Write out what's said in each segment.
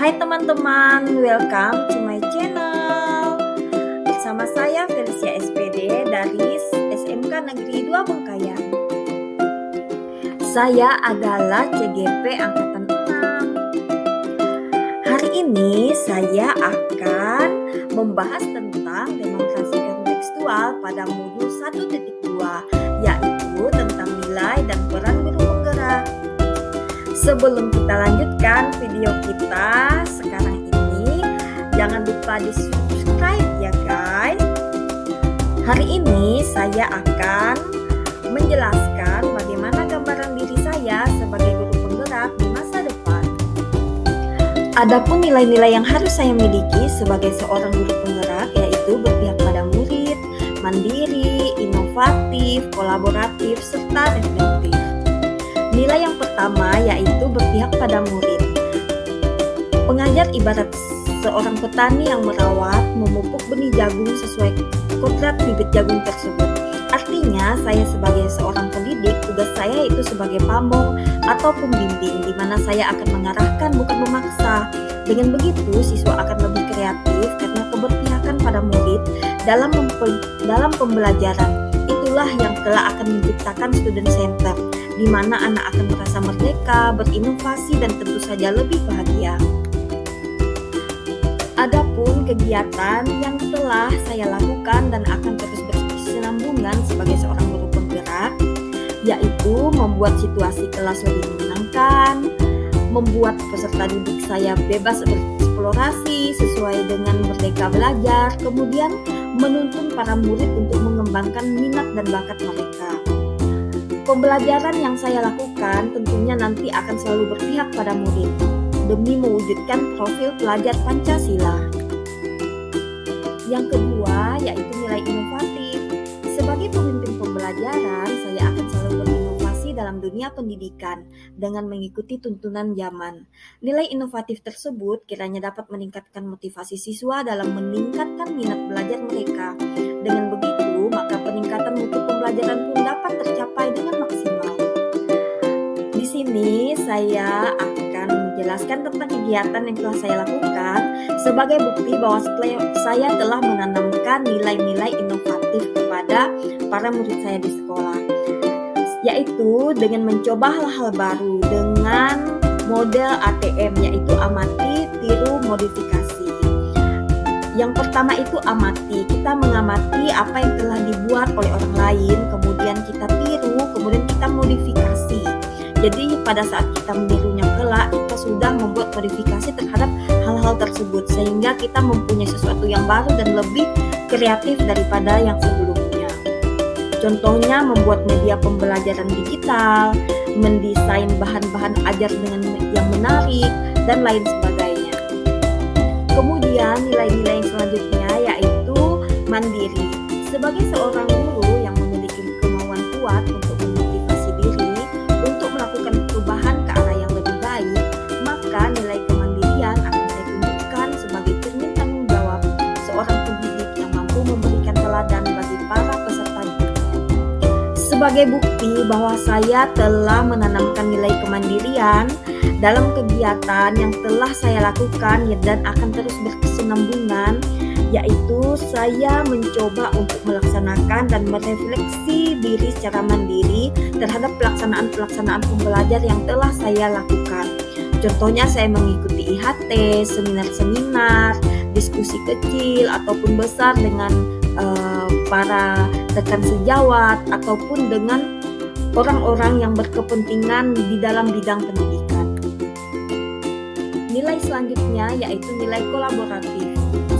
Hai teman-teman, welcome to my channel. Bersama saya Felicia SPD dari SMK Negeri 2 Bengkayang. Saya adalah CGP Angkatan 6. Hari ini saya akan membahas tentang demonstrasi kontekstual pada modul 1.2, yaitu tentang nilai dan peran guru penggerak. Sebelum kita lanjutkan video kita sekarang ini, jangan lupa di subscribe ya guys. Hari ini saya akan menjelaskan bagaimana gambaran diri saya sebagai guru penggerak di masa depan. Adapun nilai-nilai yang harus saya miliki sebagai seorang guru penggerak yaitu berpihak pada murid, mandiri, inovatif, kolaboratif, serta reflektif. Nilai yang pertama yaitu berpihak pada murid. Pengajar ibarat seorang petani yang merawat, memupuk benih jagung sesuai kodrat bibit jagung tersebut. Artinya, saya sebagai seorang pendidik, tugas saya itu sebagai pamong atau pembimbing, di mana saya akan mengarahkan bukan memaksa. Dengan begitu, siswa akan lebih kreatif karena keberpihakan pada murid dalam pembelajaran. Itulah yang kelak akan menciptakan student center, di mana anak akan merasa merdeka, berinovasi, dan tentu saja lebih bahagia. Adapun kegiatan yang telah saya lakukan dan akan terus berkesinambungan sebagai seorang guru penggerak, yaitu membuat situasi kelas lebih menyenangkan, membuat peserta didik saya bebas bereksplorasi sesuai dengan merdeka belajar, kemudian menuntun para murid untuk mengembangkan minat dan bakat mereka. Pembelajaran yang saya lakukan tentunya nanti akan selalu berpihak pada murid demi mewujudkan profil pelajar Pancasila. Yang kedua yaitu nilai inovatif. Sebagai pemimpin pembelajaran, saya akan selalu berinovasi dalam dunia pendidikan dengan mengikuti tuntunan zaman. Nilai inovatif tersebut kiranya dapat meningkatkan motivasi siswa dalam meningkatkan minat belajar mereka. Dengan begitu, maka peningkatan mutu pembelajaran pun dapat tercapai dengan maksimal. Di sini saya akan menjelaskan tentang kegiatan yang telah saya lakukan sebagai bukti bahwa saya telah menanamkan nilai-nilai inovatif kepada para murid saya di sekolah, yaitu dengan mencoba hal-hal baru dengan model ATM, yaitu amati, tiru, modifikasi. Yang pertama itu amati. Kita mengamati apa yang telah dibuat oleh orang lain, kemudian kita tiru, kemudian kita modifikasi. Jadi pada saat kita menirunya kelak, kita sudah membuat modifikasi terhadap hal-hal tersebut, sehingga kita mempunyai sesuatu yang baru dan lebih kreatif daripada yang sebelumnya. Contohnya membuat media pembelajaran digital, mendesain bahan-bahan ajar dengan yang menarik, dan lain sebagainya. Kemudian nilai-nilai yang selanjutnya yaitu mandiri. Sebagai seorang guru yang memiliki kemauan kuat untuk memotivasi diri untuk melakukan perubahan ke arah yang lebih baik, maka nilai kemandirian akan saya tunjukkan sebagai cermin tanggung jawab seorang pendidik yang mampu memberikan teladan bagi para peserta didiknya. Sebagai bukti bahwa saya telah menanamkan nilai kemandirian dalam kegiatan yang telah saya lakukan dan akan terus berkesinambungan, yaitu saya mencoba untuk melaksanakan dan merefleksi diri secara mandiri terhadap pelaksanaan pembelajar yang telah saya lakukan. Contohnya saya mengikuti IHT, seminar-seminar, diskusi kecil ataupun besar dengan para rekan sejawat ataupun dengan orang-orang yang berkepentingan di dalam bidang pendidikan. Nilai selanjutnya yaitu nilai kolaboratif.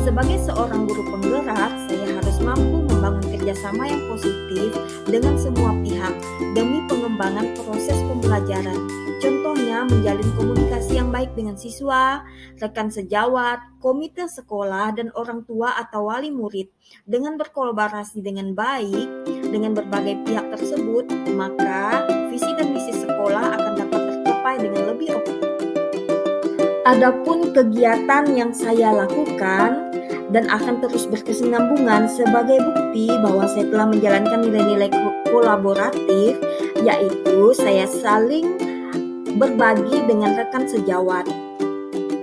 Sebagai seorang guru penggerak, saya harus mampu membangun kerjasama yang positif dengan semua pihak demi pengembangan proses pembelajaran. Contohnya menjalin komunikasi yang baik dengan siswa, rekan sejawat, komite sekolah, dan orang tua atau wali murid. Dengan berkolaborasi dengan baik dengan berbagai pihak tersebut, maka visi dan misi sekolah akan dapat tercapai dengan lebih optimal. Adapun kegiatan yang saya lakukan dan akan terus berkesinambungan sebagai bukti bahwa saya telah menjalankan nilai-nilai kolaboratif, yaitu saya saling berbagi dengan rekan sejawat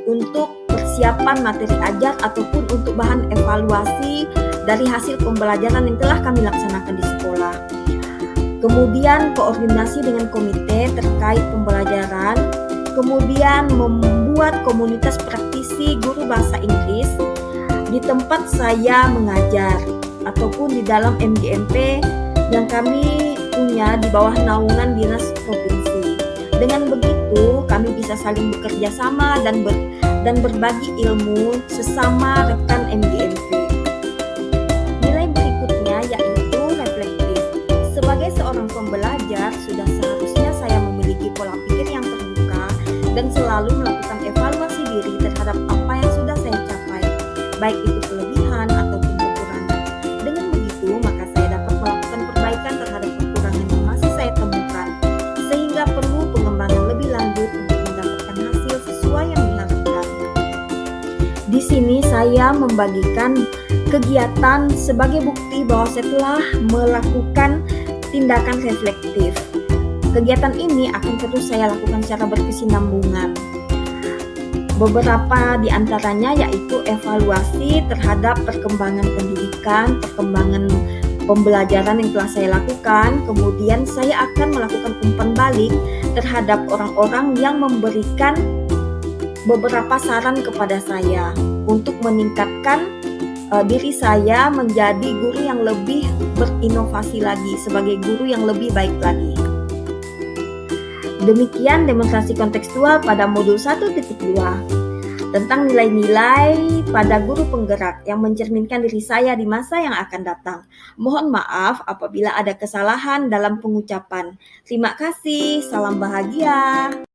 untuk persiapan materi ajar ataupun untuk bahan evaluasi dari hasil pembelajaran yang telah kami laksanakan di sekolah. Kemudian koordinasi dengan komite terkait pembelajaran, kemudian membuat komunitas praktisi guru bahasa Inggris di tempat saya mengajar ataupun di dalam MGMP yang kami punya di bawah naungan dinas provinsi. Dengan begitu kami bisa saling bekerja sama dan berbagi ilmu sesama rekan MGMP. Nilai berikutnya yaitu reflektif. Sebagai seorang pembelajar, sudah seharusnya saya memiliki pola pikir yang terbuka dan selalu melakukan evaluasi diri terhadap apa yang sudah saya capai, baik itu kelebihan ataupun kekurangan. Dengan begitu, maka saya dapat melakukan perbaikan terhadap kekurangan yang masih saya temukan, sehingga perlu pengembangan lebih lanjut untuk mendapatkan hasil sesuai yang diharapkan. Di sini saya membagikan kegiatan sebagai bukti bahwa saya telah melakukan tindakan reflektif. Kegiatan ini akan terus saya lakukan secara berkesinambungan. Beberapa di antaranya yaitu evaluasi terhadap perkembangan pendidikan, perkembangan pembelajaran yang telah saya lakukan. Kemudian saya akan melakukan umpan balik terhadap orang-orang yang memberikan beberapa saran kepada saya untuk meningkatkan diri saya menjadi guru yang lebih berinovasi lagi, sebagai guru yang lebih baik lagi. Demikian demonstrasi kontekstual pada modul 1.2 tentang nilai-nilai pada guru penggerak yang mencerminkan diri saya di masa yang akan datang. Mohon maaf apabila ada kesalahan dalam pengucapan. Terima kasih, salam bahagia.